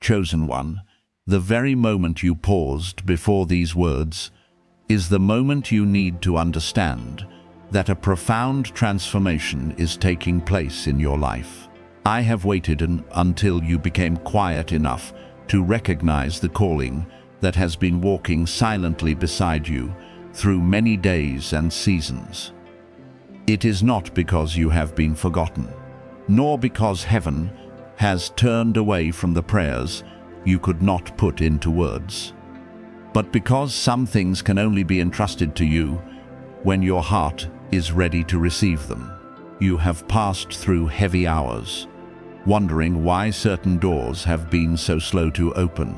chosen one, the very moment you paused before these words is the moment you need to understand that a profound transformation is taking place in your life. I have waited until you became quiet enough to recognize the calling that has been walking silently beside you through many days and seasons. It is not because you have been forgotten, nor because heaven has turned away from the prayers you could not put into words, but because some things can only be entrusted to you when your heart is ready to receive them. You have passed through heavy hours, wondering why certain doors have been so slow to open,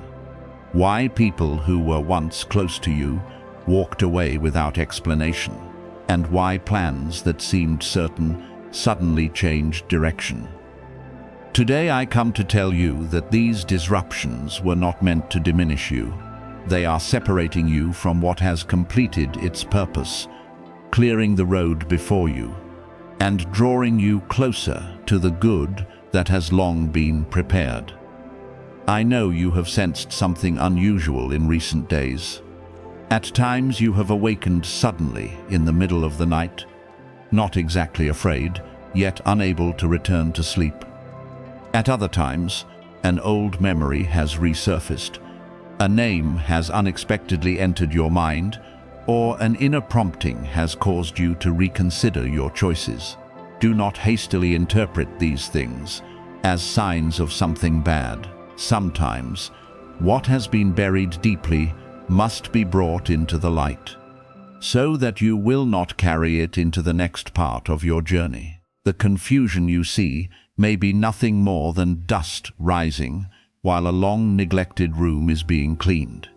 why people who were once close to you walked away without explanation, and why plans that seemed certain suddenly changed direction. Today I come to tell you that these disruptions were not meant to diminish you. They are separating you from what has completed its purpose, clearing the road before you, and drawing you closer to the good that has long been prepared. I know you have sensed something unusual in recent days. At times you have awakened suddenly in the middle of the night, not exactly afraid, yet unable to return to sleep. At other times, an old memory has resurfaced, a name has unexpectedly entered your mind, or an inner prompting has caused you to reconsider your choices. Do not hastily interpret these things as signs of something bad. Sometimes, what has been buried deeply must be brought into the light, so that you will not carry it into the next part of your journey. The confusion you see may be nothing more than dust rising while a long neglected room is being cleaned.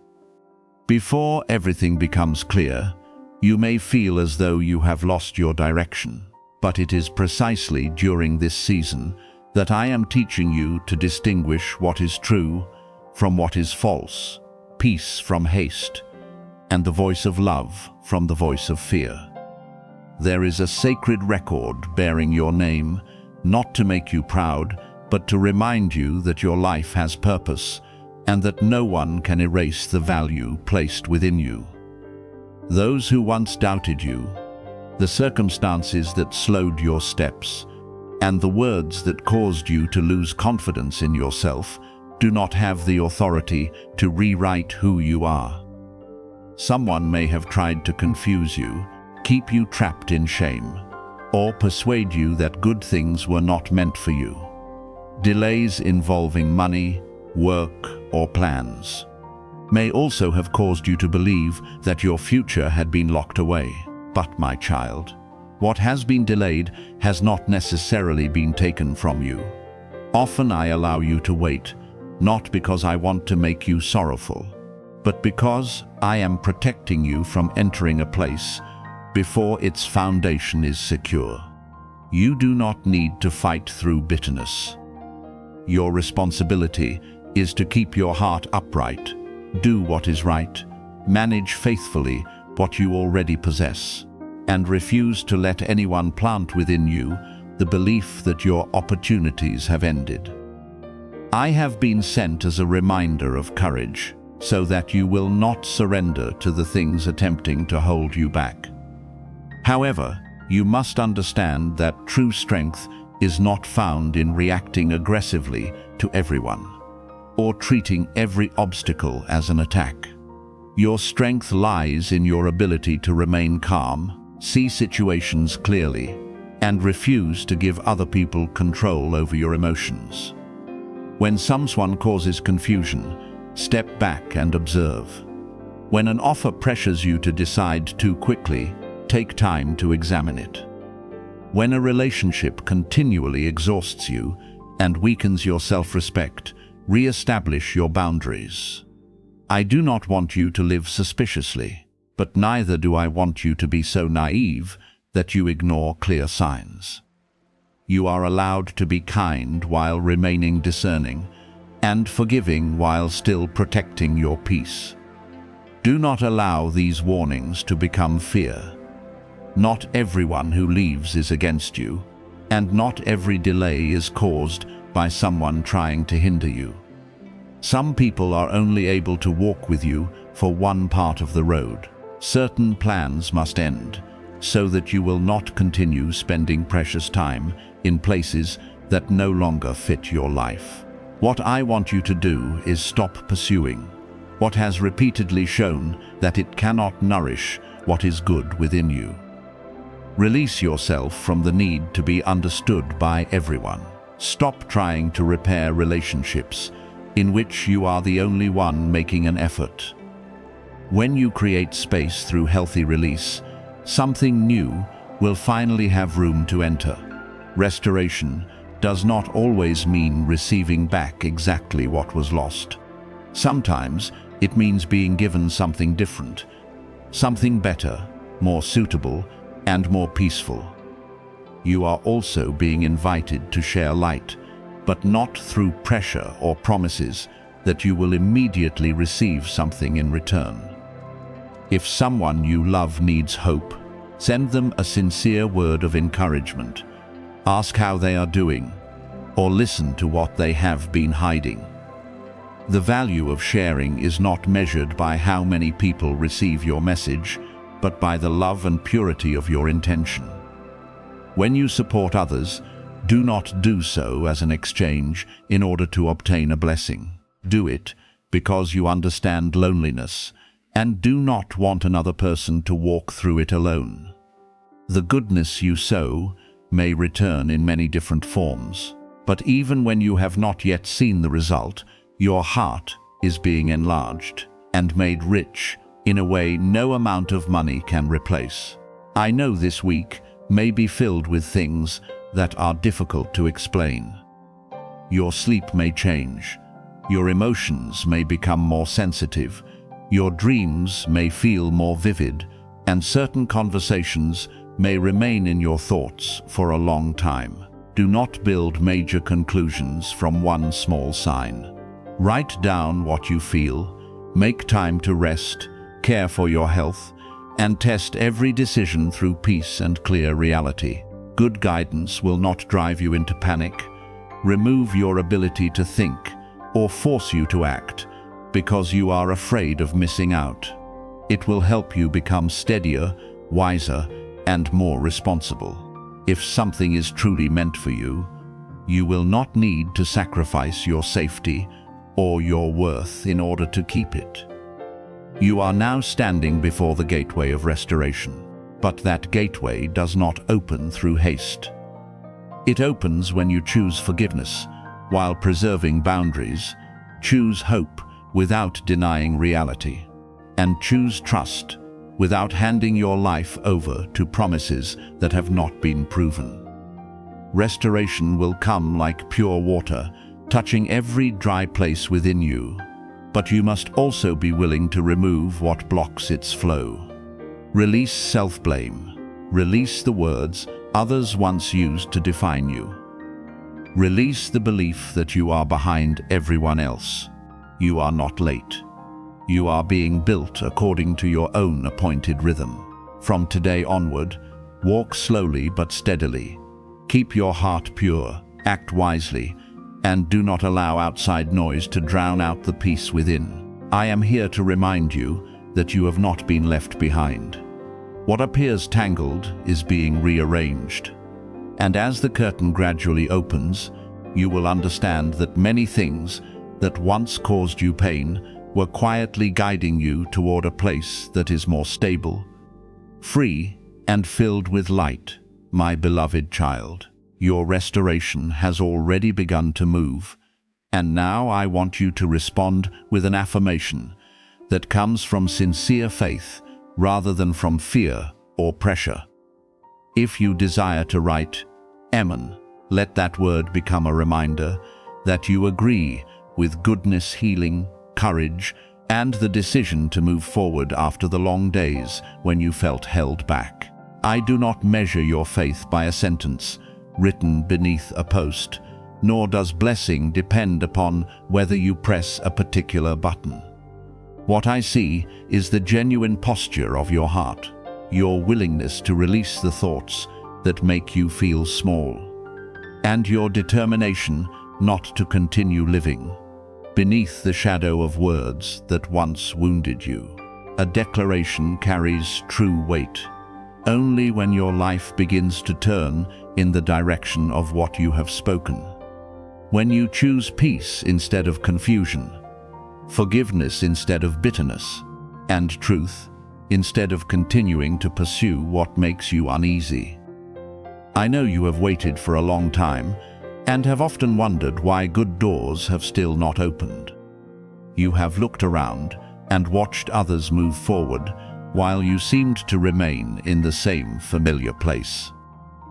Before everything becomes clear, you may feel as though you have lost your direction, but it is precisely during this season that I am teaching you to distinguish what is true from what is false, peace from haste, and the voice of love from the voice of fear. There is a sacred record bearing your name, not to make you proud, but to remind you that your life has purpose and that no one can erase the value placed within you. Those who once doubted you, the circumstances that slowed your steps, and the words that caused you to lose confidence in yourself do not have the authority to rewrite who you are. Someone may have tried to confuse you, keep you trapped in shame, or persuade you that good things were not meant for you. Delays involving money, work, or plans may also have caused you to believe that your future had been locked away. But my child, what has been delayed has not necessarily been taken from you. Often I allow you to wait, not because I want to make you sorrowful, but because I am protecting you from entering a place before its foundation is secure. You do not need to fight through bitterness. Your responsibility is to keep your heart upright, do what is right, manage faithfully what you already possess, and refuse to let anyone plant within you the belief that your opportunities have ended. I have been sent as a reminder of courage, so that you will not surrender to the things attempting to hold you back. However, you must understand that true strength is not found in reacting aggressively to everyone, or treating every obstacle as an attack. Your strength lies in your ability to remain calm, see situations clearly, and refuse to give other people control over your emotions. When someone causes confusion, step back and observe. When an offer pressures you to decide too quickly, take time to examine it. When a relationship continually exhausts you and weakens your self-respect, re-establish your boundaries. I do not want you to live suspiciously, but neither do I want you to be so naive that you ignore clear signs. You are allowed to be kind while remaining discerning, and forgiving while still protecting your peace. Do not allow these warnings to become fear. Not everyone who leaves is against you, and not every delay is caused by someone trying to hinder you. Some people are only able to walk with you for one part of the road. Certain plans must end, so that you will not continue spending precious time in places that no longer fit your life. What I want you to do is stop pursuing what has repeatedly shown that it cannot nourish what is good within you. Release yourself from the need to be understood by everyone. Stop trying to repair relationships in which you are the only one making an effort. When you create space through healthy release, something new will finally have room to enter. Restoration does not always mean receiving back exactly what was lost. Sometimes it means being given something different, something better, more suitable, and more peaceful. You are also being invited to share light, but not through pressure or promises that you will immediately receive something in return. If someone you love needs hope, send them a sincere word of encouragement. Ask how they are doing, or listen to what they have been hiding. The value of sharing is not measured by how many people receive your message, but by the love and purity of your intention. When you support others, do not do so as an exchange in order to obtain a blessing. Do it because you understand loneliness and do not want another person to walk through it alone. The goodness you sow may return in many different forms, but even when you have not yet seen the result, your heart is being enlarged and made rich in a way no amount of money can replace. I know this week may be filled with things that are difficult to explain. Your sleep may change, your emotions may become more sensitive, your dreams may feel more vivid, and certain conversations may remain in your thoughts for a long time. Do not build major conclusions from one small sign. Write down what you feel, make time to rest, care for your health, and test every decision through peace and clear reality. Good guidance will not drive you into panic, remove your ability to think, or force you to act because you are afraid of missing out. It will help you become steadier, wiser, and more responsible. If something is truly meant for you, you will not need to sacrifice your safety or your worth in order to keep it. You are now standing before the gateway of restoration. But that gateway does not open through haste. It opens when you choose forgiveness, while preserving boundaries, choose hope without denying reality, and choose trust without handing your life over to promises that have not been proven. Restoration will come like pure water, touching every dry place within you, but you must also be willing to remove what blocks its flow. Release self-blame. Release the words others once used to define you. Release the belief that you are behind everyone else. You are not late. You are being built according to your own appointed rhythm. From today onward, walk slowly but steadily. Keep your heart pure, act wisely, and do not allow outside noise to drown out the peace within. I am here to remind you that you have not been left behind. What appears tangled is being rearranged. And as the curtain gradually opens, you will understand that many things that once caused you pain were quietly guiding you toward a place that is more stable, free, and filled with light. My beloved child, your restoration has already begun to move, and now I want you to respond with an affirmation that comes from sincere faith rather than from fear or pressure. If you desire to write Amen, let that word become a reminder that you agree with goodness, healing, courage, and the decision to move forward after the long days when you felt held back. I do not measure your faith by a sentence written beneath a post, nor does blessing depend upon whether you press a particular button. What I see is the genuine posture of your heart, your willingness to release the thoughts that make you feel small, and your determination not to continue living beneath the shadow of words that once wounded you. A declaration carries true weight only when your life begins to turn in the direction of what you have spoken. When you choose peace instead of confusion, forgiveness instead of bitterness, and truth instead of continuing to pursue what makes you uneasy. I know you have waited for a long time and have often wondered why good doors have still not opened. You have looked around and watched others move forward while you seemed to remain in the same familiar place.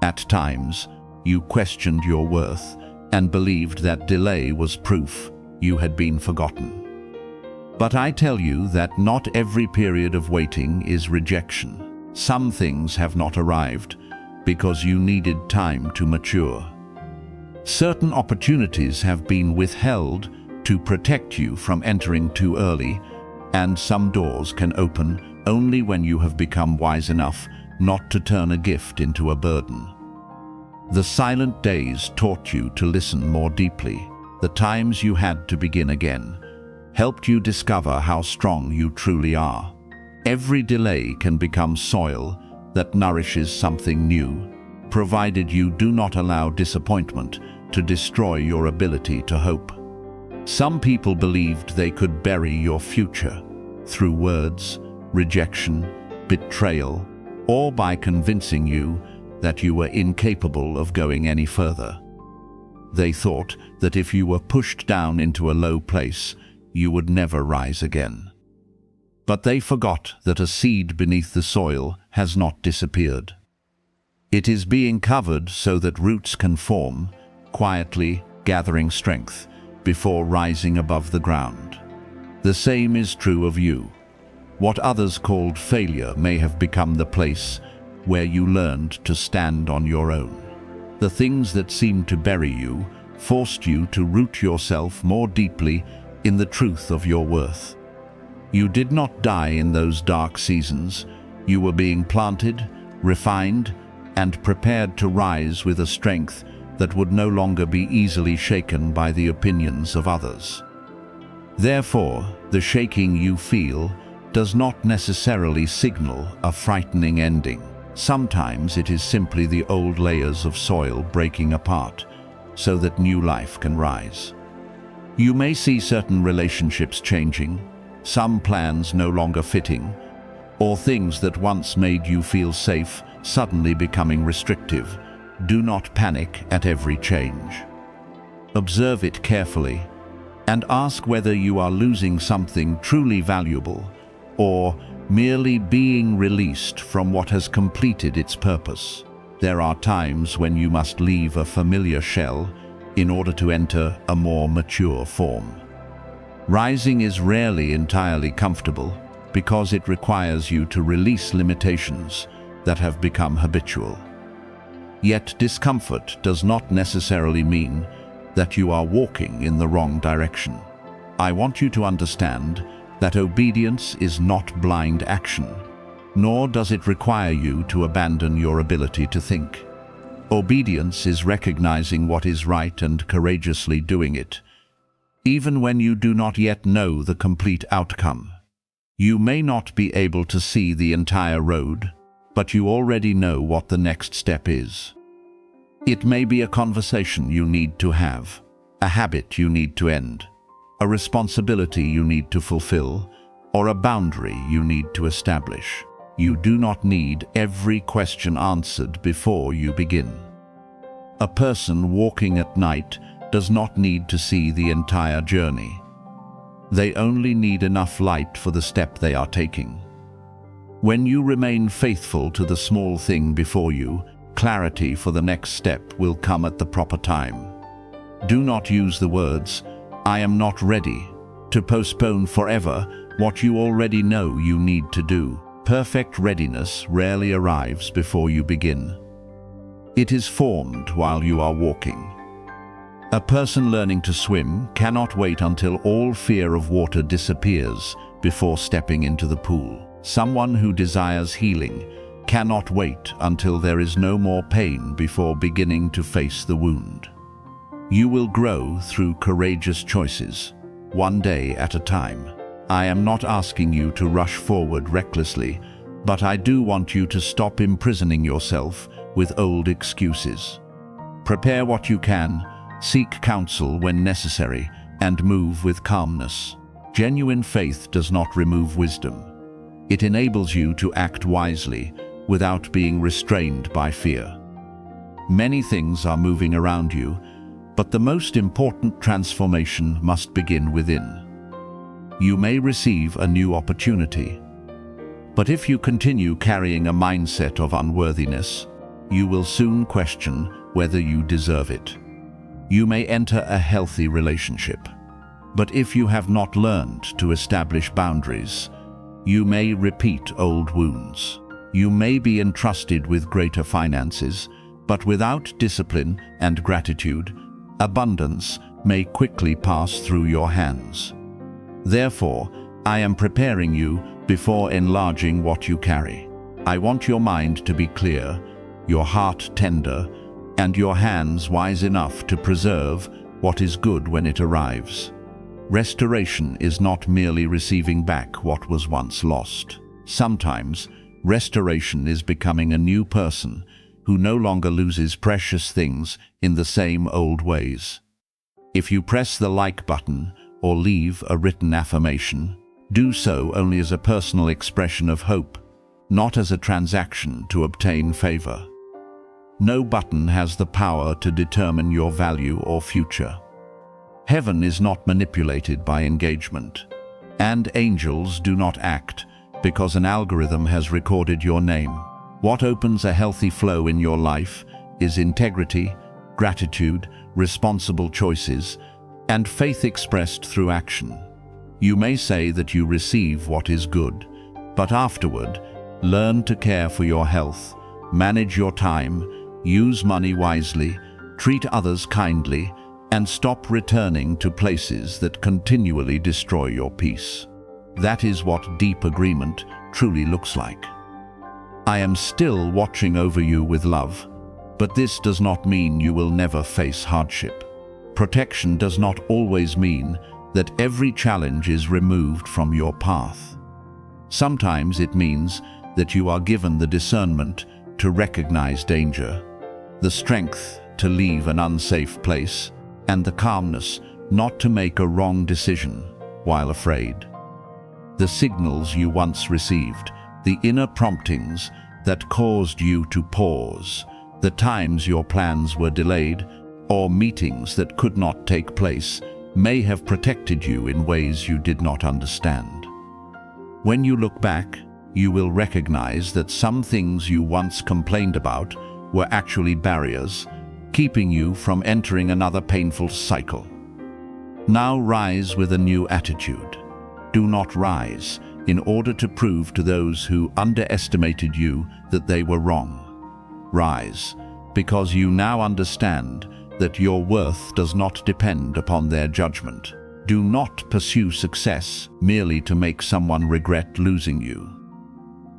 At times, you questioned your worth and believed that delay was proof you had been forgotten. But I tell you that not every period of waiting is rejection. Some things have not arrived because you needed time to mature. Certain opportunities have been withheld to protect you from entering too early, and some doors can open only when you have become wise enough not to turn a gift into a burden. The silent days taught you to listen more deeply. The times you had to begin again helped you discover how strong you truly are. Every delay can become soil that nourishes something new, provided you do not allow disappointment to destroy your ability to hope. Some people believed they could bury your future through words, rejection, betrayal, or by convincing you that you were incapable of going any further. They thought that if you were pushed down into a low place, you would never rise again. But they forgot that a seed beneath the soil has not disappeared. It is being covered so that roots can form, quietly gathering strength before rising above the ground. The same is true of you. What others called failure may have become the place where you learned to stand on your own. The things that seemed to bury you forced you to root yourself more deeply in the truth of your worth. You did not die in those dark seasons. You were being planted, refined, and prepared to rise with a strength that would no longer be easily shaken by the opinions of others. Therefore, the shaking you feel does not necessarily signal a frightening ending. Sometimes it is simply the old layers of soil breaking apart so that new life can rise. You may see certain relationships changing, some plans no longer fitting, or things that once made you feel safe suddenly becoming restrictive. Do not panic at every change. Observe it carefully and ask whether you are losing something truly valuable or merely being released from what has completed its purpose. There are times when you must leave a familiar shell in order to enter a more mature form. Rising is rarely entirely comfortable because it requires you to release limitations that have become habitual. Yet discomfort does not necessarily mean that you are walking in the wrong direction. I want you to understand that obedience is not blind action, nor does it require you to abandon your ability to think. Obedience is recognizing what is right and courageously doing it, even when you do not yet know the complete outcome. You may not be able to see the entire road, but you already know what the next step is. It may be a conversation you need to have, a habit you need to end, a responsibility you need to fulfill, or a boundary you need to establish. You do not need every question answered before you begin. A person walking at night does not need to see the entire journey. They only need enough light for the step they are taking. When you remain faithful to the small thing before you, clarity for the next step will come at the proper time. Do not use the words, "I am not ready," to postpone forever what you already know you need to do. Perfect readiness rarely arrives before you begin. It is formed while you are walking. A person learning to swim cannot wait until all fear of water disappears before stepping into the pool. Someone who desires healing cannot wait until there is no more pain before beginning to face the wound. You will grow through courageous choices, one day at a time. I am not asking you to rush forward recklessly, but I do want you to stop imprisoning yourself with old excuses. Prepare what you can, seek counsel when necessary, and move with calmness. Genuine faith does not remove wisdom. It enables you to act wisely without being restrained by fear. Many things are moving around you, but the most important transformation must begin within. You may receive a new opportunity, but if you continue carrying a mindset of unworthiness, you will soon question whether you deserve it. You may enter a healthy relationship, but if you have not learned to establish boundaries, you may repeat old wounds. You may be entrusted with greater finances, but without discipline and gratitude, abundance may quickly pass through your hands. Therefore, I am preparing you before enlarging what you carry. I want your mind to be clear, your heart tender, and your hands wise enough to preserve what is good when it arrives. Restoration is not merely receiving back what was once lost. Sometimes, restoration is becoming a new person who no longer loses precious things in the same old ways. If you press the like button or leave a written affirmation, do so only as a personal expression of hope, not as a transaction to obtain favor. No button has the power to determine your value or future. Heaven is not manipulated by engagement, and angels do not act because an algorithm has recorded your name. What opens a healthy flow in your life is integrity, gratitude, responsible choices, and faith expressed through action. You may say that you receive what is good, but afterward, learn to care for your health, manage your time, use money wisely, treat others kindly, and stop returning to places that continually destroy your peace. That is what deep agreement truly looks like. I am still watching over you with love, but this does not mean you will never face hardship. Protection does not always mean that every challenge is removed from your path. Sometimes it means that you are given the discernment to recognize danger, the strength to leave an unsafe place, and the calmness not to make a wrong decision while afraid. The signals you once received, the inner promptings that caused you to pause, the times your plans were delayed, or meetings that could not take place, may have protected you in ways you did not understand. When you look back, you will recognize that some things you once complained about were actually barriers, keeping you from entering another painful cycle. Now rise with a new attitude. Do not rise in order to prove to those who underestimated you that they were wrong. Rise because you now understand that your worth does not depend upon their judgment. Do not pursue success merely to make someone regret losing you.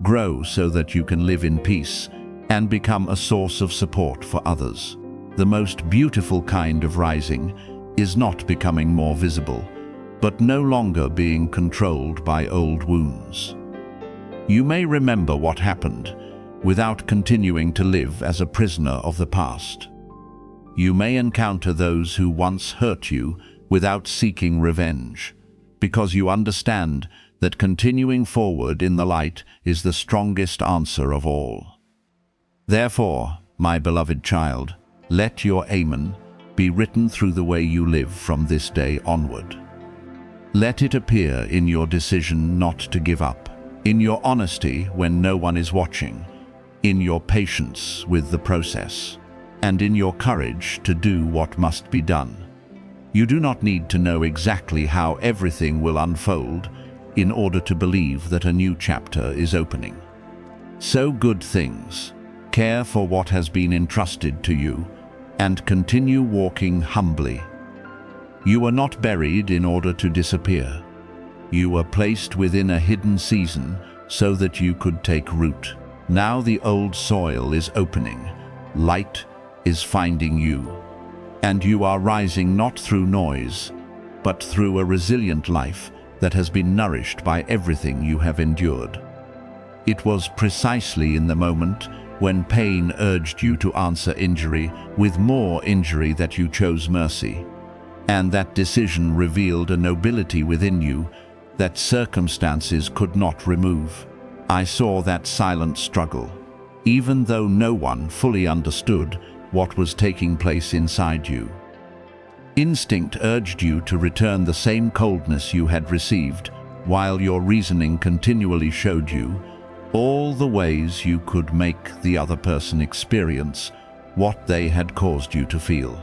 Grow so that you can live in peace and become a source of support for others. The most beautiful kind of rising is not becoming more visible, but no longer being controlled by old wounds. You may remember what happened without continuing to live as a prisoner of the past. You may encounter those who once hurt you without seeking revenge, because you understand that continuing forward in the light is the strongest answer of all. Therefore, my beloved child, let your Amen be written through the way you live from this day onward. Let it appear in your decision not to give up, in your honesty when no one is watching, in your patience with the process, and in your courage to do what must be done. You do not need to know exactly how everything will unfold in order to believe that a new chapter is opening. Sow good things, care for what has been entrusted to you, and continue walking humbly. You are not buried in order to disappear. You were placed within a hidden season so that you could take root. Now the old soil is opening, light is finding you, and you are rising not through noise, but through a resilient life that has been nourished by everything you have endured. It was precisely in the moment when pain urged you to answer injury with more injury that you chose mercy. And that decision revealed a nobility within you that circumstances could not remove. I saw that silent struggle, even though no one fully understood what was taking place inside you. Instinct urged you to return the same coldness you had received, while your reasoning continually showed you all the ways you could make the other person experience what they had caused you to feel.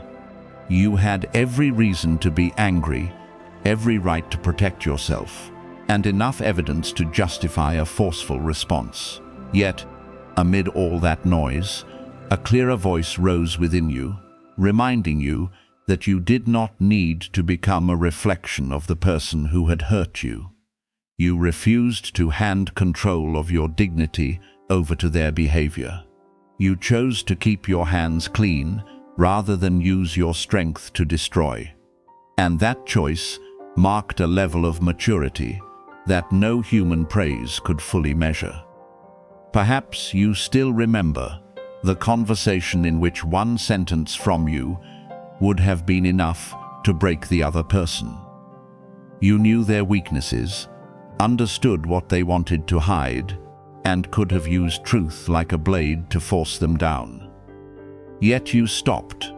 You had every reason to be angry, every right to protect yourself, and enough evidence to justify a forceful response. Yet, amid all that noise, a clearer voice rose within you, reminding you that you did not need to become a reflection of the person who had hurt you. You refused to hand control of your dignity over to their behavior. You chose to keep your hands clean rather than use your strength to destroy. And that choice marked a level of maturity that no human praise could fully measure. Perhaps you still remember the conversation in which one sentence from you would have been enough to break the other person. You knew their weaknesses, understood what they wanted to hide, and could have used truth like a blade to force them down. Yet you stopped.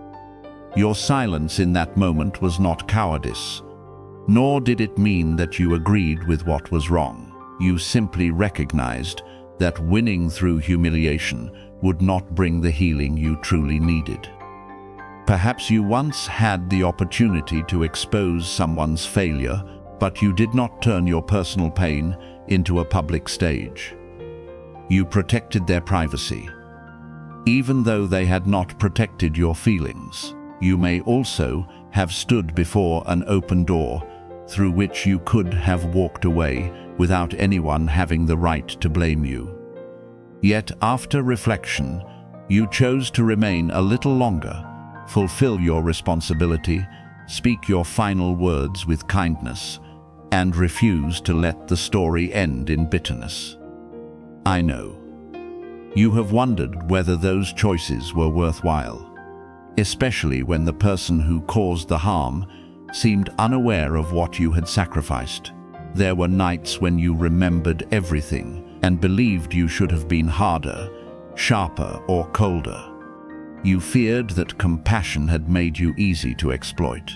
Your silence in that moment was not cowardice, nor did it mean that you agreed with what was wrong. You simply recognized that winning through humiliation would not bring the healing you truly needed. Perhaps you once had the opportunity to expose someone's failure, but you did not turn your personal pain into a public stage. You protected their privacy, even though they had not protected your feelings. You may also have stood before an open door through which you could have walked away without anyone having the right to blame you. Yet after reflection, you chose to remain a little longer, fulfill your responsibility, speak your final words with kindness, and refuse to let the story end in bitterness. I know. You have wondered whether those choices were worthwhile, especially when the person who caused the harm seemed unaware of what you had sacrificed. There were nights when you remembered everything and believed you should have been harder, sharper, or colder. You feared that compassion had made you easy to exploit.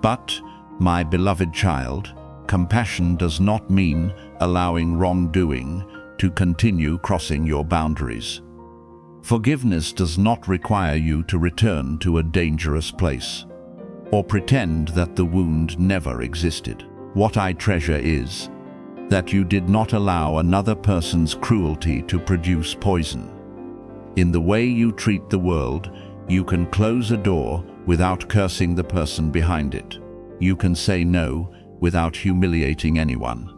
But, my beloved child, compassion does not mean allowing wrongdoing to continue crossing your boundaries. Forgiveness does not require you to return to a dangerous place or pretend that the wound never existed. What I treasure is that you did not allow another person's cruelty to produce poison. In the way you treat the world, you can close a door without cursing the person behind it. You can say no without humiliating anyone.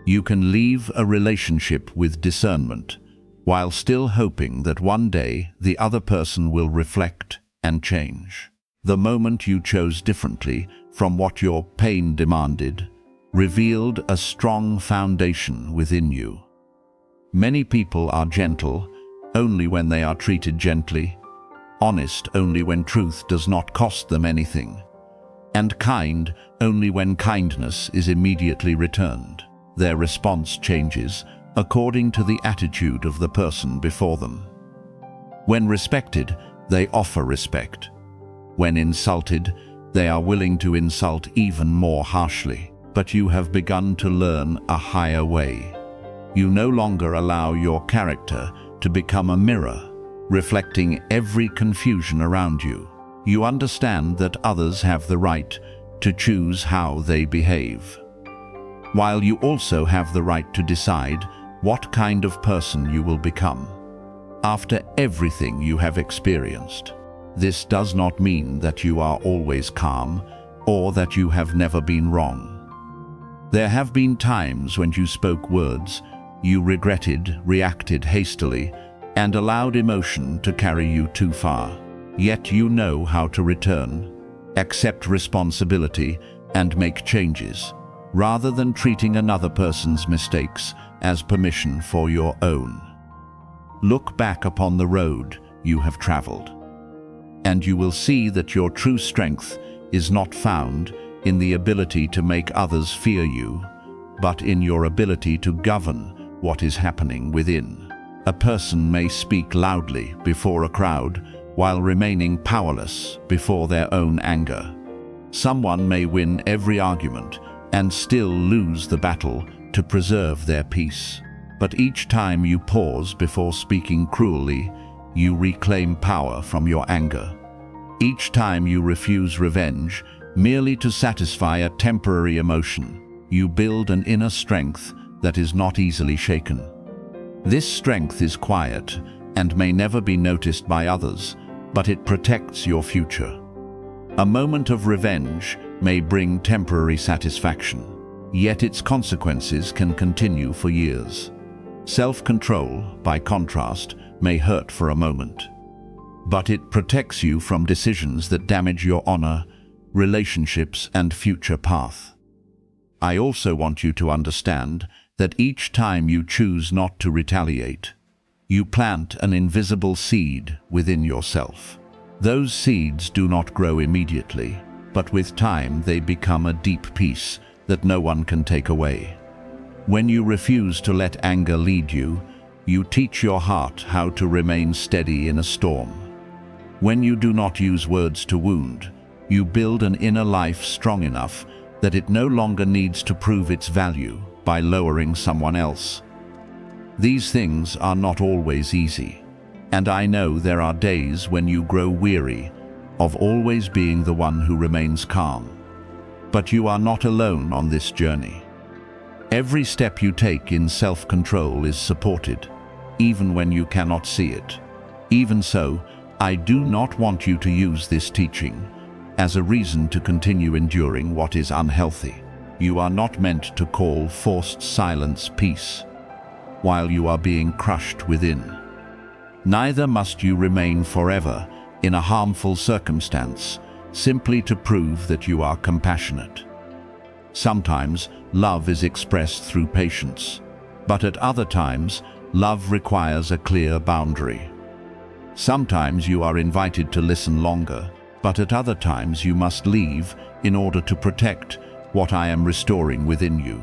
You can leave a relationship with discernment, while still hoping that one day the other person will reflect and change. The moment you chose differently from what your pain demanded revealed a strong foundation within you. Many people are gentle only when they are treated gently, honest only when truth does not cost them anything, and kind only when kindness is immediately returned. Their response changes according to the attitude of the person before them. When respected, they offer respect. When insulted, they are willing to insult even more harshly. But you have begun to learn a higher way. You no longer allow your character to become a mirror, reflecting every confusion around you. You understand that others have the right to choose how they behave, while you also have the right to decide what kind of person you will become. After everything you have experienced, this does not mean that you are always calm or that you have never been wrong. There have been times when you spoke words you regretted, reacted hastily, and allowed emotion to carry you too far. Yet you know how to return, accept responsibility, and make changes, rather than treating another person's mistakes as permission for your own. Look back upon the road you have traveled, and you will see that your true strength is not found in the ability to make others fear you, but in your ability to govern what is happening within. A person may speak loudly before a crowd while remaining powerless before their own anger. Someone may win every argument and still lose the battle to preserve their peace. But each time you pause before speaking cruelly, you reclaim power from your anger. Each time you refuse revenge merely to satisfy a temporary emotion, you build an inner strength that is not easily shaken. This strength is quiet and may never be noticed by others, but it protects your future. A moment of revenge may bring temporary satisfaction, yet its consequences can continue for years. Self-control, by contrast, may hurt for a moment, but it protects you from decisions that damage your honor, relationships, and future path. I also want you to understand that each time you choose not to retaliate, you plant an invisible seed within yourself. Those seeds do not grow immediately, but with time they become a deep peace that no one can take away. When you refuse to let anger lead you, you teach your heart how to remain steady in a storm. When you do not use words to wound, you build an inner life strong enough that it no longer needs to prove its value by lowering someone else. These things are not always easy, and I know there are days when you grow weary of always being the one who remains calm. But you are not alone on this journey. Every step you take in self-control is supported, even when you cannot see it. Even so, I do not want you to use this teaching as a reason to continue enduring what is unhealthy. You are not meant to call forced silence peace while you are being crushed within. Neither must you remain forever in a harmful circumstance simply to prove that you are compassionate. Sometimes love is expressed through patience, but at other times love requires a clear boundary. Sometimes you are invited to listen longer, but at other times you must leave in order to protect what I am restoring within you.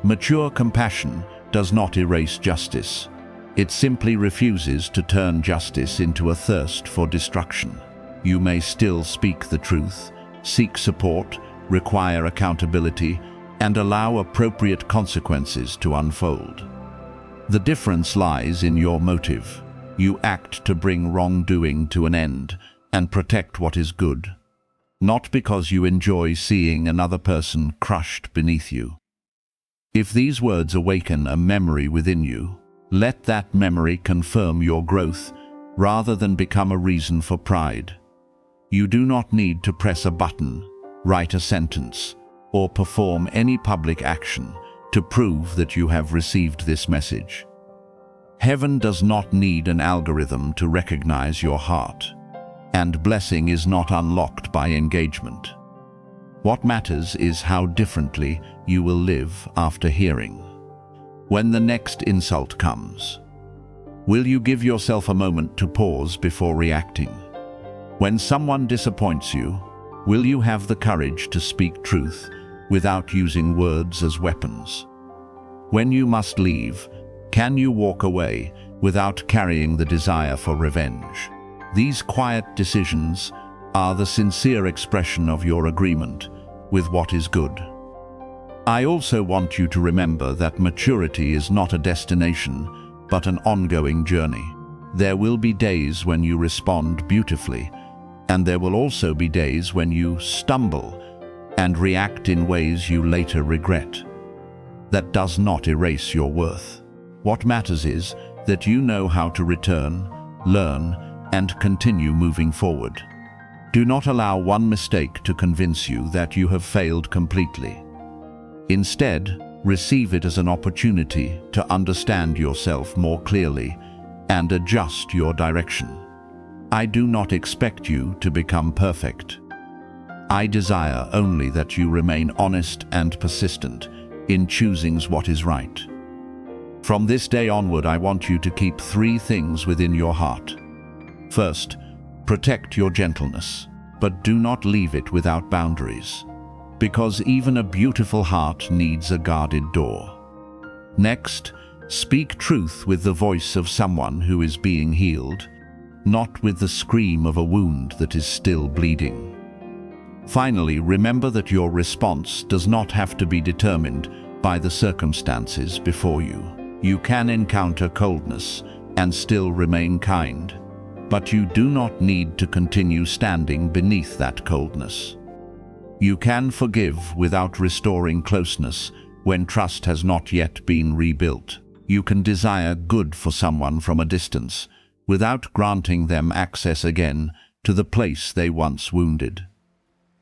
Mature compassion does not erase justice. It simply refuses to turn justice into a thirst for destruction. You may still speak the truth, seek support, require accountability, and allow appropriate consequences to unfold. The difference lies in your motive. You act to bring wrongdoing to an end and protect what is good, not because you enjoy seeing another person crushed beneath you. If these words awaken a memory within you, let that memory confirm your growth rather than become a reason for pride. You do not need to press a button, write a sentence, or perform any public action to prove that you have received this message. Heaven does not need an algorithm to recognize your heart, and blessing is not unlocked by engagement. What matters is how differently you will live after hearing. When the next insult comes, will you give yourself a moment to pause before reacting? When someone disappoints you, will you have the courage to speak truth without using words as weapons? When you must leave, can you walk away without carrying the desire for revenge? These quiet decisions are the sincere expression of your agreement with what is good. I also want you to remember that maturity is not a destination, but an ongoing journey. There will be days when you respond beautifully, and there will also be days when you stumble and react in ways you later regret. That does not erase your worth. What matters is that you know how to return, learn, and continue moving forward. Do not allow one mistake to convince you that you have failed completely. Instead, receive it as an opportunity to understand yourself more clearly and adjust your direction. I do not expect you to become perfect. I desire only that you remain honest and persistent in choosing what is right. From this day onward, I want you to keep 3 things within your heart. First, protect your gentleness, but do not leave it without boundaries, because even a beautiful heart needs a guarded door. Next, speak truth with the voice of someone who is being healed, not with the scream of a wound that is still bleeding. Finally, remember that your response does not have to be determined by the circumstances before you. You can encounter coldness and still remain kind, but you do not need to continue standing beneath that coldness. You can forgive without restoring closeness when trust has not yet been rebuilt. You can desire good for someone from a distance without granting them access again to the place they once wounded.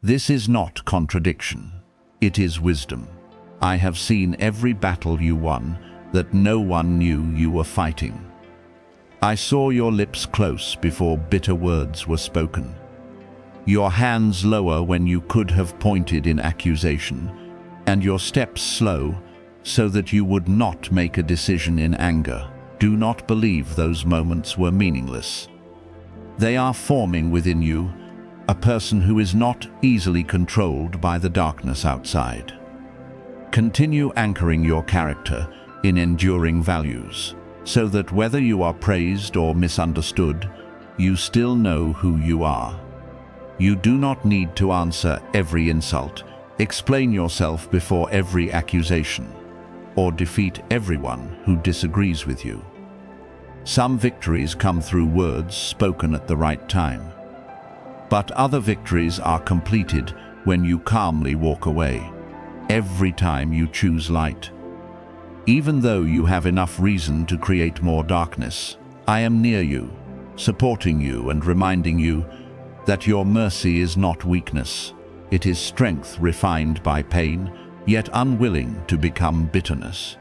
This is not contradiction. It is wisdom. I have seen every battle you won that no one knew you were fighting. I saw your lips close before bitter words were spoken, your hands lower when you could have pointed in accusation, and your steps slow so that you would not make a decision in anger. Do not believe those moments were meaningless. They are forming within you a person who is not easily controlled by the darkness outside. Continue anchoring your character in enduring values, so that whether you are praised or misunderstood, you still know who you are. You do not need to answer every insult, explain yourself before every accusation, or defeat everyone who disagrees with you. Some victories come through words spoken at the right time, but other victories are completed when you calmly walk away, every time you choose light. Even though you have enough reason to create more darkness, I am near you, supporting you and reminding you that your mercy is not weakness. It is strength refined by pain, yet unwilling to become bitterness.